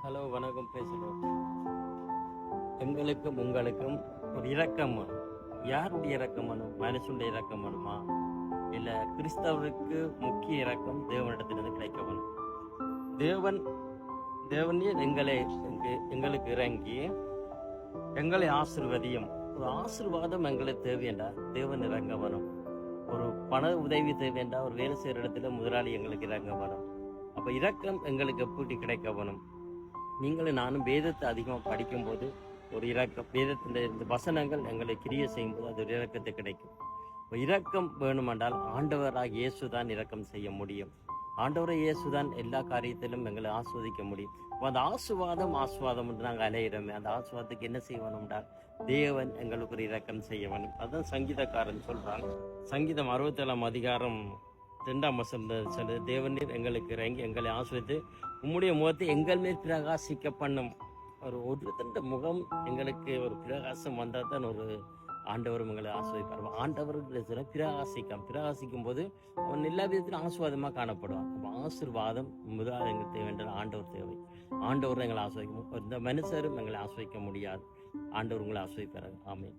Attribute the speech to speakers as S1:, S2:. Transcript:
S1: Hello, வணக்கம். பேசுகிறோம். எங்களுக்கும் உங்களுக்கும் ஒரு இரக்கம் வேணும். யாருடைய இரக்கம் வேணும்? மனுஷனுடைய இரக்கம் வேணுமா? இல்லை கிறிஸ்தவருக்கு முக்கிய இரக்கம் தேவனிடத்திலிருந்து கிடைக்க வேணும். தேவன் தேவனே எங்களுக்கு இறங்கி எங்களை ஆசீர்வதியும். ஒரு ஆசீர்வாதம் எங்களுக்கு தேவையண்டா தேவன் இறங்க வரும். ஒரு பண உதவி தேவையண்டா ஒரு வேலை செய்கிற இடத்துல முதலாளி எங்களுக்கு இறங்க வரும். அப்போ இரக்கம் எங்களுக்கு எப்படி கிடைக்க வேணும்? நீங்களும் நானும் வேதத்தை அதிகமாக படிக்கும்போது ஒரு இரக்கம், வேதத்தின் இந்த வசனங்கள் எங்களை கிரியை செய்யும்போது அது ஒரு இரக்கத்தை கிடைக்கும். இப்போ இரக்கம் வேணுமென்றால் ஆண்டவராக இயேசு தான் இரக்கம் செய்ய முடியும். ஆண்டவரை இயேசு தான் எல்லா காரியத்திலும் எங்களை ஆஸ்வதிக்க முடியும். இப்போ அந்த ஆசுவாதம் என்று நாங்கள் அலையிறோமே, அந்த ஆசுவாதத்துக்கு என்ன செய்யணும்னால் தேவன் எங்களுக்கு ஒரு இரக்கம் செய்ய வேணும். அதுதான் சங்கீதக்காரன் சொல்றாங்க. சங்கீதம் 67 அதிகாரம் 2 சொல்லு, தேவனீர் எங்களுக்கு இறங்கி எங்களை ஆஸ்வதித்து உம்முடைய முகத்தை எங்கள் மேல் பிரகாசிக்க பண்ணும். ஒரு முகம் எங்களுக்கு ஒரு பிரகாசம் வந்தால் தான் ஒரு ஆண்டவரும் எங்களை ஆஸ்வதிப்பார். ஆண்டவர் பிரகாசிக்கும் போது அவன் எல்லா விதத்திலும் ஆசுவாதமாக காணப்படுவான். அப்போ ஆசீர்வாதம் முதல் எங்களுக்கு தேவை, ஆண்டவர் தேவை. ஆண்டவர் எங்களை ஆஸ்வதிக்கும். இந்த மனுஷரும் எங்களை ஆஸ்வதிக்க முடியாது. ஆண்டவர் உங்களை ஆஸ்வதிப்பார். ஆமென்.